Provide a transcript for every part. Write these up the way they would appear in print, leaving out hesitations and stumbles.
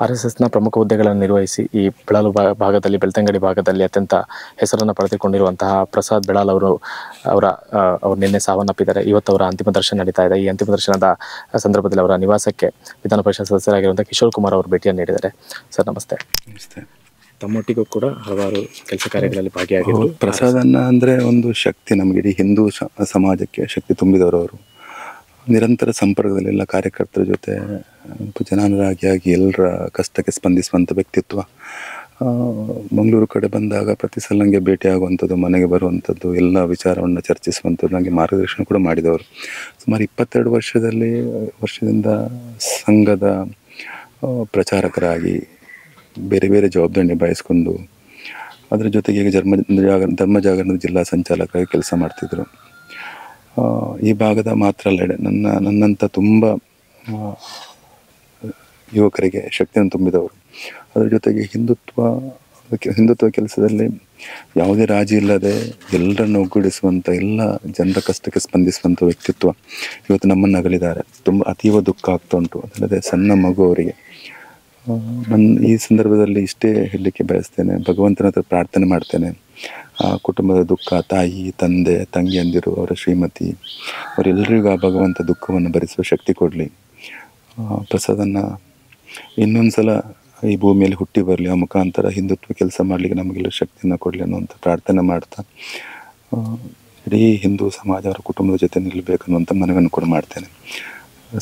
RSSನ ಪ್ರಮುಖ ಹುದ್ದೆಗಳನ್ನು ನಿರ್ವಹಿಸಿ ಈ ಬೆಳಾಲು ಭಾಗದಲ್ಲಿ ಬೆಳ್ತಂಗಡಿ ಭಾಗದಲ್ಲಿ ಅತ್ಯಂತ ಹೆಸರನ್ನು ಪಡೆದುಕೊಂಡಿರುವಂತಹ ಪ್ರಸಾದ್ ಬೆಳಾಲ್ ಅವರು ನಿನ್ನೆ ಸಾವನ್ನಪ್ಪಿದ್ದಾರೆ. ಇವತ್ತು ಅವರ ಅಂತಿಮ ದರ್ಶನ ನಡೀತಾ ಇದೆ. ಈ ಅಂತಿಮ ದರ್ಶನದ ಸಂದರ್ಭದಲ್ಲಿ ಅವರ ನಿವಾಸಕ್ಕೆ ವಿಧಾನ ಪರಿಷತ್ ಸದಸ್ಯರಾಗಿರುವಂತಹ ಕಿಶೋರ್ ಕುಮಾರ್ ಅವರು ಭೇಟಿಯನ್ನು ನೀಡಿದ್ದಾರೆ. ಸರ್ ನಮಸ್ತೆ. ನಮಸ್ತೆ. ತಮ್ಮೊಟ್ಟಿಗೂ ಕೂಡ ಹಲವಾರು ಕೆಲಸ ಕಾರ್ಯಗಳಲ್ಲಿ ಭಾಗಿಯಾಗಿದ್ದರು. ಪ್ರಸಾದನ್ನ ಅಂದರೆ ಒಂದು ಶಕ್ತಿ, ನಮಗೆ ಇಡೀ ಹಿಂದೂ ಸಮಾಜಕ್ಕೆ ಶಕ್ತಿ ತುಂಬಿದವರು. ಅವರು ನಿರಂತರ ಸಂಪರ್ಕದಲ್ಲಿ ಎಲ್ಲ ಕಾರ್ಯಕರ್ತರ ಜೊತೆ ಜನಾನುರಾಗಿಯಾಗಿ ಎಲ್ಲರ ಕಷ್ಟಕ್ಕೆ ಸ್ಪಂದಿಸುವಂಥ ವ್ಯಕ್ತಿತ್ವ. ಮಂಗಳೂರು ಕಡೆ ಬಂದಾಗ ಪ್ರತಿ ಸಲ ನನಗೆ ಭೇಟಿಯಾಗುವಂಥದ್ದು, ಮನೆಗೆ ಬರುವಂಥದ್ದು, ಎಲ್ಲ ವಿಚಾರವನ್ನು ಚರ್ಚಿಸುವಂಥದ್ದು, ನನಗೆ ಮಾರ್ಗದರ್ಶನ ಕೂಡ ಮಾಡಿದವರು. ಸುಮಾರು 22 ವರ್ಷದಿಂದ ಸಂಘದ ಪ್ರಚಾರಕರಾಗಿ ಬೇರೆ ಬೇರೆ ಜವಾಬ್ದಾರಿ ನಿಭಾಯಿಸಿಕೊಂಡು ಅದರ ಜೊತೆಗೆ ಈಗ ಧರ್ಮ ಜಾಗರಣದ ಜಿಲ್ಲಾ ಸಂಚಾಲಕರಾಗಿ ಕೆಲಸ ಮಾಡ್ತಿದ್ರು. ಈ ಭಾಗದ ಮಾತ್ರ ಅಲ್ಲ, ನನ್ನಂಥ ತುಂಬ ಯುವಕರಿಗೆ ಶಕ್ತಿಯನ್ನು ತುಂಬಿದವರು. ಅದರ ಜೊತೆಗೆ ಹಿಂದುತ್ವ ಕೆಲಸದಲ್ಲಿ ಯಾವುದೇ ರಾಜಿ ಇಲ್ಲದೆ ಎಲ್ಲರನ್ನು ಒಗ್ಗೂಡಿಸುವಂಥ, ಎಲ್ಲ ಜನರ ಕಷ್ಟಕ್ಕೆ ಸ್ಪಂದಿಸುವಂಥ ವ್ಯಕ್ತಿತ್ವ ಇವತ್ತು ನಮ್ಮನ್ನು ಅಗಲಿದ್ದಾರೆ. ತುಂಬ ಅತೀವ ದುಃಖ ಆಗ್ತಾ ಉಂಟು. ಅದಲ್ಲದೆ ಸಣ್ಣ ಮಗು ಅವರಿಗೆ. ಈ ಸಂದರ್ಭದಲ್ಲಿ ಇಷ್ಟೇ ಹೇಳಲಿಕ್ಕೆ ಬಯಸ್ತೇನೆ, ಭಗವಂತನ ಹತ್ರ ಪ್ರಾರ್ಥನೆ ಮಾಡ್ತೇನೆ, ಆ ಕುಟುಂಬದ ದುಃಖ, ತಾಯಿ, ತಂದೆ, ತಂಗಿಯಂದಿರು, ಅವರ ಶ್ರೀಮತಿ, ಅವರೆಲ್ಲರಿಗೂ ಆ ಭಗವಂತ ದುಃಖವನ್ನು ಭರಿಸುವ ಶಕ್ತಿ ಕೊಡಲಿ. ಪ್ರಸಾದನ್ನು ಇನ್ನೊಂದು ಸಲ ಈ ಭೂಮಿಯಲ್ಲಿ ಹುಟ್ಟಿ ಬರಲಿ, ಆ ಮುಖಾಂತರ ಹಿಂದುತ್ವ ಕೆಲಸ ಮಾಡಲಿಕ್ಕೆ ನಮಗೆಲ್ಲ ಶಕ್ತಿಯನ್ನು ಕೊಡಲಿ ಅನ್ನುವಂಥ ಪ್ರಾರ್ಥನೆ ಮಾಡ್ತಾ ಇಡೀ ಹಿಂದೂ ಸಮಾಜ ಅವರ ಕುಟುಂಬದ ಜೊತೆ ನಿಲ್ಲಬೇಕನ್ನುವಂಥ ಮನವಿಯನ್ನು ಕೂಡ ಮಾಡ್ತೇನೆ.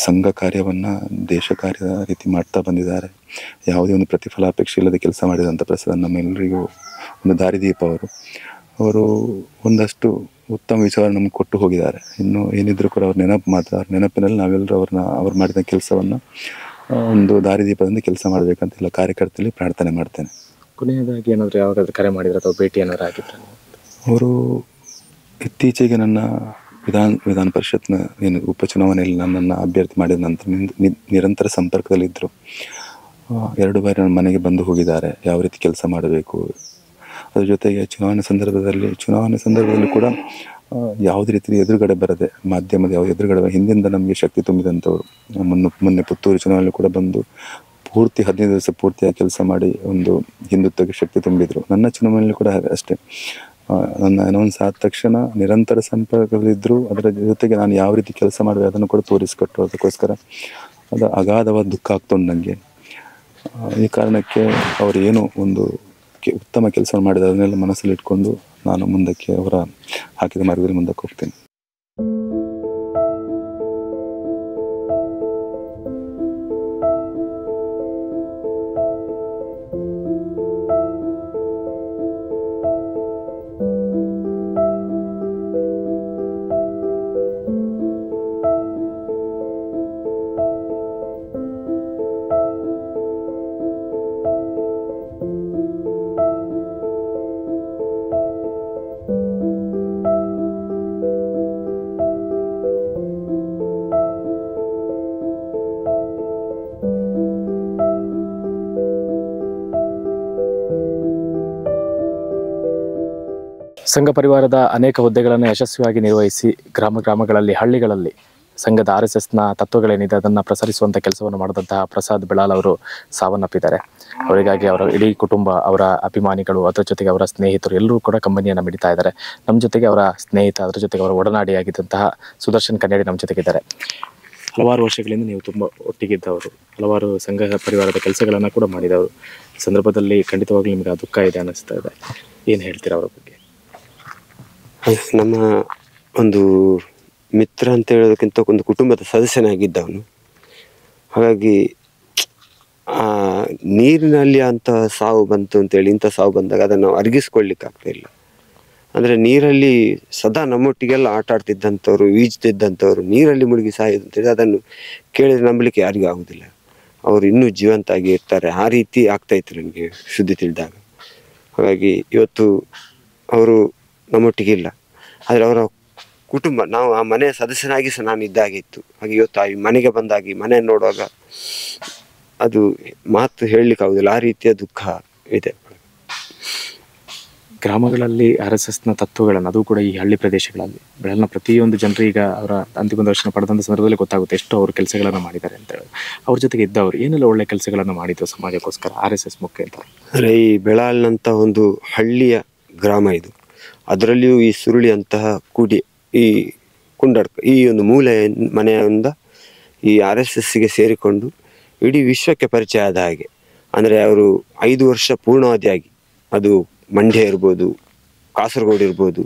ಸಂಘ ಕಾರ್ಯವನ್ನು ದೇಶ ಕಾರ್ಯದ ರೀತಿ ಮಾಡ್ತಾ ಬಂದಿದ್ದಾರೆ. ಯಾವುದೇ ಒಂದು ಪ್ರತಿಫಲಾಪೇಕ್ಷೆ ಇಲ್ಲದೆ ಕೆಲಸ ಮಾಡಿದಂಥ ಪ್ರಸಾದ್ ನಮ್ಮೆಲ್ಲರಿಗೂ ಒಂದು ದಾರಿದೀಪ. ಅವರು ಒಂದಷ್ಟು ಉತ್ತಮ ವಿಚಾರ ನಮ್ಗೆ ಕೊಟ್ಟು ಹೋಗಿದ್ದಾರೆ. ಇನ್ನು ಏನಿದ್ರು ಕೂಡ ಅವ್ರ ನೆನಪಿನಲ್ಲಿ ನಾವೆಲ್ಲರೂ ಅವ್ರು ಮಾಡಿದ ಕೆಲಸವನ್ನು ಒಂದು ದಾರಿದೀಪದಿಂದ ಕೆಲಸ ಮಾಡಬೇಕಂತೆಲ್ಲ ಕಾರ್ಯಕರ್ತರಲ್ಲಿ ಪ್ರಾರ್ಥನೆ ಮಾಡ್ತೇನೆ. ಕೊನೆಯದಾಗಿ ಏನಾದರೂ ಯಾವಾಗಾದ್ರೂ ಕರೆ ಮಾಡಿದ್ರೆ ಅಥವಾ ಭೇಟಿ ಏನಾದ್ರು ಆಗಿದ್ರೆ? ಅವರು ಇತ್ತೀಚೆಗೆ ನನ್ನ ವಿಧಾನ ಪರಿಷತ್ನ ಉಪಚುನಾವಣೆಯಲ್ಲಿ ನನ್ನನ್ನು ಅಭ್ಯರ್ಥಿ ಮಾಡಿದ ನಂತರ ನಿರಂತರ ಸಂಪರ್ಕದಲ್ಲಿದ್ದರು. 2 ಬಾರಿ ನನ್ನ ಮನೆಗೆ ಬಂದು ಹೋಗಿದ್ದಾರೆ, ಯಾವ ರೀತಿ ಕೆಲಸ ಮಾಡಬೇಕು. ಅದ್ರ ಜೊತೆಗೆ ಚುನಾವಣೆ ಸಂದರ್ಭದಲ್ಲಿ ಕೂಡ ಯಾವುದೇ ರೀತಿ ಎದುರುಗಡೆ ಬರದೆ, ಮಾಧ್ಯಮದ ಯಾವ ಎದುರುಗಡೆ ಹಿಂದಿಂದ ನಮಗೆ ಶಕ್ತಿ ತುಂಬಿದಂಥವ್ರು. ಮೊನ್ನೆ ಪುತ್ತೂರು ಚುನಾವಣೆ ಕೂಡ ಬಂದು ಪೂರ್ತಿ 15 ದಿವಸ ಪೂರ್ತಿಯಾಗಿ ಕೆಲಸ ಮಾಡಿ ಒಂದು ಹಿಂದುತ್ವಕ್ಕೆ ಶಕ್ತಿ ತುಂಬಿದರು. ನನ್ನ ಚುನಾವಣೆಯಲ್ಲಿ ಕೂಡ ಅಷ್ಟೇ. ನನ್ನ ಅನೌನ್ಸ್ ಆದ ತಕ್ಷಣ ನಿರಂತರ ಸಂಪರ್ಕದಲ್ಲಿದ್ದರು. ಅದರ ಜೊತೆಗೆ ನಾನು ಯಾವ ರೀತಿ ಕೆಲಸ ಮಾಡಬೇಕು ಅದನ್ನು ಕೂಡ ತೋರಿಸ್ಕೊಟ್ಟು, ಅದಕ್ಕೋಸ್ಕರ ಅದು ಅಗಾಧವಾದ ದುಃಖ ಆಗ್ತುಂಟು ನನಗೆ. ಈ ಕಾರಣಕ್ಕೆ ಅವರು ಏನೋ ಒಂದು ಉತ್ತಮ ಕೆಲಸ ಮಾಡಿದ ಅದನ್ನೆಲ್ಲ ಮನಸ್ಸಲ್ಲಿ ಇಟ್ಕೊಂಡು ನಾನು ಮುಂದಕ್ಕೆ ಅವರ ಹಾಕಿದ ಮಾರ್ಗದಲ್ಲಿ ಮುಂದಕ್ಕೆ ಹೋಗ್ತೇನೆ. ಸಂಘ ಪರಿವಾರದ ಅನೇಕ ಹುದ್ದೆಗಳನ್ನು ಯಶಸ್ವಿಯಾಗಿ ನಿರ್ವಹಿಸಿ ಗ್ರಾಮಗಳಲ್ಲಿ ಹಳ್ಳಿಗಳಲ್ಲಿ ಸಂಘದ RSSನ ತತ್ವಗಳೇನಿದೆ ಅದನ್ನು ಪ್ರಸರಿಸುವಂಥ ಕೆಲಸವನ್ನು ಮಾಡಿದಂತಹ ಪ್ರಸಾದ್ ಬೆಳಾಲ್ ಅವರು ಸಾವನ್ನಪ್ಪಿದ್ದಾರೆ. ಅವರಿಗಾಗಿ ಅವರ ಇಡೀ ಕುಟುಂಬ, ಅವರ ಅಭಿಮಾನಿಗಳು, ಅದರ ಜೊತೆಗೆ ಅವರ ಸ್ನೇಹಿತರು ಎಲ್ಲರೂ ಕೂಡ ಕಂಬನಿಯನ್ನು ಮಿಡಿತಾ ಇದ್ದಾರೆ. ನಮ್ಮ ಜೊತೆಗೆ ಅವರ ಸ್ನೇಹಿತ, ಅದರ ಜೊತೆಗೆ ಅವರ ಒಡನಾಡಿಯಾಗಿದ್ದಂತಹ ಸುದರ್ಶನ್ ಕನ್ಯಾಡಿ ನಮ್ಮ ಜೊತೆಗಿದ್ದಾರೆ. ಹಲವಾರು ವರ್ಷಗಳಿಂದ ನೀವು ತುಂಬ ಒಟ್ಟಿಗಿದ್ದವರು, ಹಲವಾರು ಸಂಘ ಪರಿವಾರದ ಕೆಲಸಗಳನ್ನು ಕೂಡ ಮಾಡಿದವರು. ಸಂದರ್ಭದಲ್ಲಿ ಖಂಡಿತವಾಗ್ಲೂ ನಿಮಗೆ ಆ ದುಃಖ ಇದೆ ಅನ್ನಿಸ್ತಾ ಇದೆ. ಏನು ಹೇಳ್ತೀರಾ ಅವರ ಬಗ್ಗೆ? ನಮ್ಮ ಒಂದು ಮಿತ್ರ ಅಂತ ಹೇಳೋದಕ್ಕಿಂತ ಒಂದು ಕುಟುಂಬದ ಸದಸ್ಯನಾಗಿದ್ದವನು. ಹಾಗಾಗಿ ನೀರಿನಲ್ಲಿ ಅಂತ ಸಾವು ಬಂತು ಅಂತೇಳಿ, ಇಂಥ ಸಾವು ಬಂದಾಗ ಅದನ್ನು ನಾವು ಅರಗಿಸ್ಕೊಳ್ಲಿಕ್ಕೆ ಆಗ್ತಾ ಇಲ್ಲ. ಅಂದರೆ ನೀರಲ್ಲಿ ಸದಾ ನಮ್ಮೊಟ್ಟಿಗೆಲ್ಲ ಆಟ ಆಡ್ತಿದ್ದಂಥವ್ರು, ಈಜ್ತಿದ್ದಂಥವ್ರು ನೀರಲ್ಲಿ ಮುಳುಗಿ ಸಾಯೋದು ಅಂತೇಳಿ ಅದನ್ನು ಕೇಳಿದ್ರೆ ನಂಬಲಿಕ್ಕೆ ಯಾರಿಗೂ ಆಗೋದಿಲ್ಲ. ಅವರು ಇನ್ನೂ ಜೀವಂತಾಗಿ ಇರ್ತಾರೆ, ಆ ರೀತಿ ಆಗ್ತಾಯಿತ್ತು ನನಗೆ ಸುದ್ದಿ ತಿಳಿದಾಗ. ಹಾಗಾಗಿ ಇವತ್ತು ಅವರು ನಮ್ಮೊಟ್ಟಿಗೆ ಇಲ್ಲ, ಆದರೆ ಅವರ ಕುಟುಂಬ, ನಾವು ಆ ಮನೆಯ ಸದಸ್ಯನಾಗಿ ಸಹ ನಾನು ಇದ್ದಾಗಿತ್ತು. ಹಾಗೆ ಇವತ್ತು ಆ ಮನೆಗೆ ಬಂದಾಗಿ ಮನೆ ನೋಡುವಾಗ ಅದು ಮಾತು ಹೇಳಲಿಕ್ಕೆ ಆಗುದಿಲ್ಲ, ಆ ರೀತಿಯ ದುಃಖ ಇದೆ. ಗ್ರಾಮಗಳಲ್ಲಿ RSSನ ತತ್ವಗಳನ್ನು, ಅದು ಕೂಡ ಈ ಹಳ್ಳಿ ಪ್ರದೇಶಗಳಲ್ಲಿ ಬೆಳಗಿನ ಪ್ರತಿಯೊಂದು ಜನರು ಈಗ ಅವರ ಅಂತಿಮ ದರ್ಶನ ಪಡೆದಂಥ ಸಂದರ್ಭದಲ್ಲಿ ಗೊತ್ತಾಗುತ್ತೆ ಎಷ್ಟು ಅವರು ಕೆಲಸಗಳನ್ನು ಮಾಡಿದ್ದಾರೆ ಅಂತ ಹೇಳಿ. ಅವ್ರ ಜೊತೆಗೆ ಇದ್ದವರು ಏನೆಲ್ಲ ಒಳ್ಳೆ ಕೆಲಸಗಳನ್ನು ಮಾಡಿದ್ದು ಸಮಾಜಕ್ಕೋಸ್ಕರ RSS ಮುಖ್ಯ. ಅಂದರೆ ಈ ಬೆಳಾಲ್ನಂಥ ಒಂದು ಹಳ್ಳಿಯ ಗ್ರಾಮ ಇದು, ಅದರಲ್ಲಿಯೂ ಈ ಸುರುಳಿ ಅಂತಹ ಕುಡಿ, ಈ ಕುಂಡಡ್ಕ, ಈ ಒಂದು ಮೂಲೆ ಮನೆಯಿಂದ ಈ RSSಗೆ ಸೇರಿಕೊಂಡು ಇಡೀ ವಿಶ್ವಕ್ಕೆ ಪರಿಚಯ ಆದ ಹಾಗೆ. ಅಂದರೆ ಅವರು 5 ವರ್ಷ ಪೂರ್ಣಾವಧಿಯಾಗಿ, ಅದು ಮಂಡ್ಯ ಇರ್ಬೋದು, ಕಾಸರಗೋಡು ಇರ್ಬೋದು,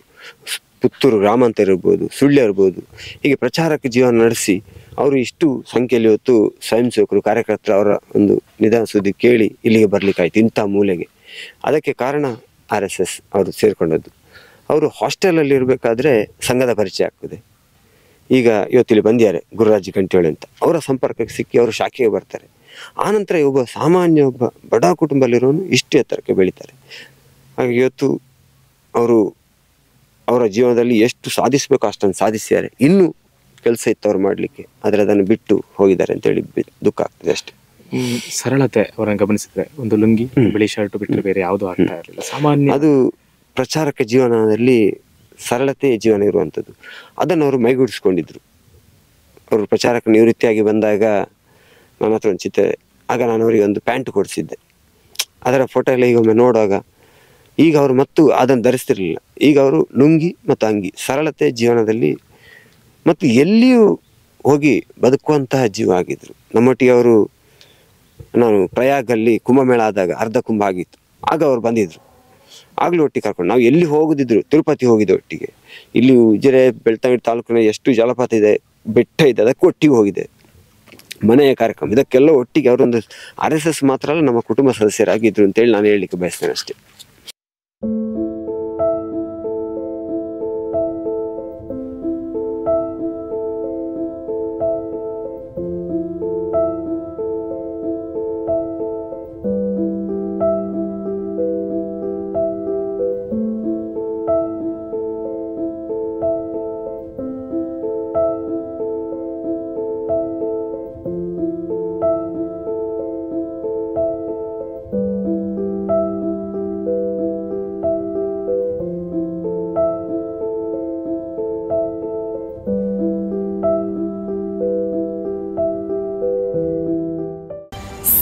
ಪುತ್ತೂರು ಗ್ರಾಮಾಂತರ ಇರ್ಬೋದು, ಸುಳ್ಯ ಇರ್ಬೋದು, ಹೀಗೆ ಪ್ರಚಾರಕ್ಕೆ ಜೀವನ ನಡೆಸಿ ಅವರು ಇಷ್ಟು ಸಂಖ್ಯೆಯಲ್ಲಿ ಇವತ್ತು ಸ್ವಯಂ ಸೇವಕರು, ಕಾರ್ಯಕರ್ತರು ಅವರ ಒಂದು ನಿಧಾನ ಸುದ್ದಿ ಕೇಳಿ ಇಲ್ಲಿಗೆ ಬರಲಿಕ್ಕಾಯ್ತು, ಇಂಥ ಮೂಲೆಗೆ. ಅದಕ್ಕೆ ಕಾರಣ RSS ಅವರು ಸೇರಿಕೊಂಡದ್ದು. ಅವರು ಹಾಸ್ಟೆಲಲ್ಲಿ ಇರಬೇಕಾದ್ರೆ ಸಂಘದ ಪರಿಚಯ ಆಗ್ತದೆ. ಈಗ ಇವತ್ತಿಲ್ಲಿ ಬಂದಿದ್ದಾರೆ ಗುರುರಾಜ್ ಗಂಟೇಳಿ ಅಂತ, ಅವರ ಸಂಪರ್ಕಕ್ಕೆ ಸಿಕ್ಕಿ ಅವರು ಶಾಖೆಗೆ ಬರ್ತಾರೆ. ಆನಂತರ ಒಬ್ಬ ಸಾಮಾನ್ಯ ಒಬ್ಬ ಬಡ ಕುಟುಂಬದಲ್ಲಿರೋನು ಇಷ್ಟು ಎತ್ತರಕ್ಕೆ ಬೆಳೀತಾರೆ. ಹಾಗೆ ಇವತ್ತು ಅವರು ಅವರ ಜೀವನದಲ್ಲಿ ಎಷ್ಟು ಸಾಧಿಸಬೇಕು ಅಷ್ಟನ್ನು ಸಾಧಿಸಿದ್ದಾರೆ. ಇನ್ನೂ ಕೆಲಸ ಇತ್ತು ಅವ್ರು ಮಾಡಲಿಕ್ಕೆ, ಆದರೆ ಅದನ್ನು ಬಿಟ್ಟು ಹೋಗಿದ್ದಾರೆ ಅಂತೇಳಿ ದುಃಖ ಆಗ್ತದೆ ಅಷ್ಟೇ. ಸರಳತೆ ಅವರನ್ನು ಗಮನಿಸಿದ್ರೆ, ಒಂದು ಲುಂಗಿ ಬಿಳಿ ಶರ್ಟ್ ಬಿಟ್ಟರೆ ಬೇರೆ ಯಾವುದು ಆಗ್ತಾ ಇರಲಿಲ್ಲ. ಸಾಮಾನ್ಯ ಅದು ಪ್ರಚಾರಕ ಜೀವನದಲ್ಲಿ ಸರಳತೆ ಜೀವನ ಇರುವಂಥದ್ದು, ಅದನ್ನು ಅವರು ಮೈಗೂಡಿಸ್ಕೊಂಡಿದ್ರು. ಅವರು ಪ್ರಚಾರಕ ನಿವೃತ್ತಿಯಾಗಿ ಬಂದಾಗ ನನ್ನ ಹತ್ರ ಒಂದು ಚಿತ್ರ, ಆಗ ನಾನು ಅವರಿಗೆ ಒಂದು ಪ್ಯಾಂಟ್ ಕೊಡಿಸಿದ್ದೆ. ಅದರ ಫೋಟೋ ಎಲ್ಲ ಈಗ ಒಮ್ಮೆ ನೋಡುವಾಗ, ಈಗ ಅವರು ಮತ್ತು ಅದನ್ನು ಧರಿಸ್ತಿರ್ಲಿಲ್ಲ, ಈಗ ಅವರು ಲುಂಗಿ ಮತ್ತು ಅಂಗಿ, ಸರಳತೆ ಜೀವನದಲ್ಲಿ ಮತ್ತು ಎಲ್ಲಿಯೂ ಹೋಗಿ ಬದುಕುವಂತಹ ಜೀವ ಆಗಿದ್ರು. ನಮ್ಮೊಟ್ಟಿಗೆ ಅವರು, ನಾನು ಪ್ರಯಾಗಲ್ಲಿ ಕುಂಭಮೇಳ ಆದಾಗ ಅರ್ಧ ಕುಂಭ ಆಗಿತ್ತು, ಆಗ ಅವರು ಬಂದಿದ್ರು. ಆಗಲೂ ಒಟ್ಟಿಗೆ ಕರ್ಕೊಂಡು ನಾವು ಎಲ್ಲಿ ಹೋಗುದಿದ್ರು, ತಿರುಪತಿ ಹೋಗಿದ್ದೆ ಒಟ್ಟಿಗೆ. ಇಲ್ಲಿ ಉಜಿರೆ ಬೆಳ್ತಂಗಡಿ ತಾಲೂಕಿನ ಎಷ್ಟು ಜಲಪಾತ ಇದೆ, ಬೆಟ್ಟ ಇದೆ, ಅದಕ್ಕೆ ಒಟ್ಟಿಗೆ ಹೋಗಿದೆ. ಮನೆಯ ಕಾರ್ಯಕ್ರಮ ಇದಕ್ಕೆಲ್ಲ ಒಟ್ಟಿಗೆ ಅವರೊಂದು RSS ಮಾತ್ರ ಅಲ್ಲ, ನಮ್ಮ ಕುಟುಂಬ ಸದಸ್ಯರಾಗಿದ್ರು ಅಂತೇಳಿ ನಾನು ಹೇಳಲಿಕ್ಕೆ ಬಯಸ್ತೇನೆ ಅಷ್ಟೇ.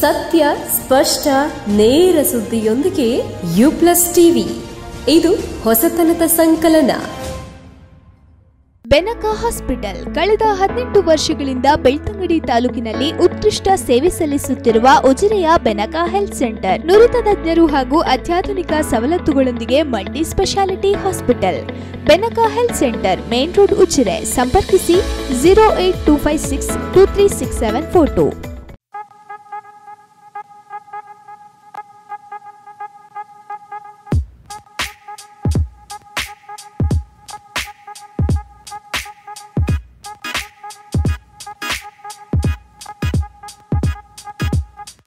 ಸತ್ಯ, ಸ್ಪಷ್ಟ, ನೇರ ಸುದ್ದಿಯೊಂದಿಗೆ U+ TV. ಇದು ಹೊಸತನದ ಸಂಕಲನ. ಬೆನಕ ಹಾಸ್ಪಿಟಲ್ ಕಳೆದ 18 ವರ್ಷಗಳಿಂದ ಬೆಳ್ತಂಗಡಿ ತಾಲೂಕಿನಲ್ಲಿ ಉತ್ಕೃಷ್ಟ ಸೇವೆ ಸಲ್ಲಿಸುತ್ತಿರುವ ಉಜಿರೆಯ ಬೆನಕ ಹೆಲ್ತ್ ಸೆಂಟರ್, ನುರಿತ ತಜ್ಞರು ಹಾಗೂ ಅತ್ಯಾಧುನಿಕ ಸವಲತ್ತುಗಳೊಂದಿಗೆ multi speciality hospital. Benaka health centre, main road, Ujire. ಸಂಪರ್ಕಿಸಿ 08256236742.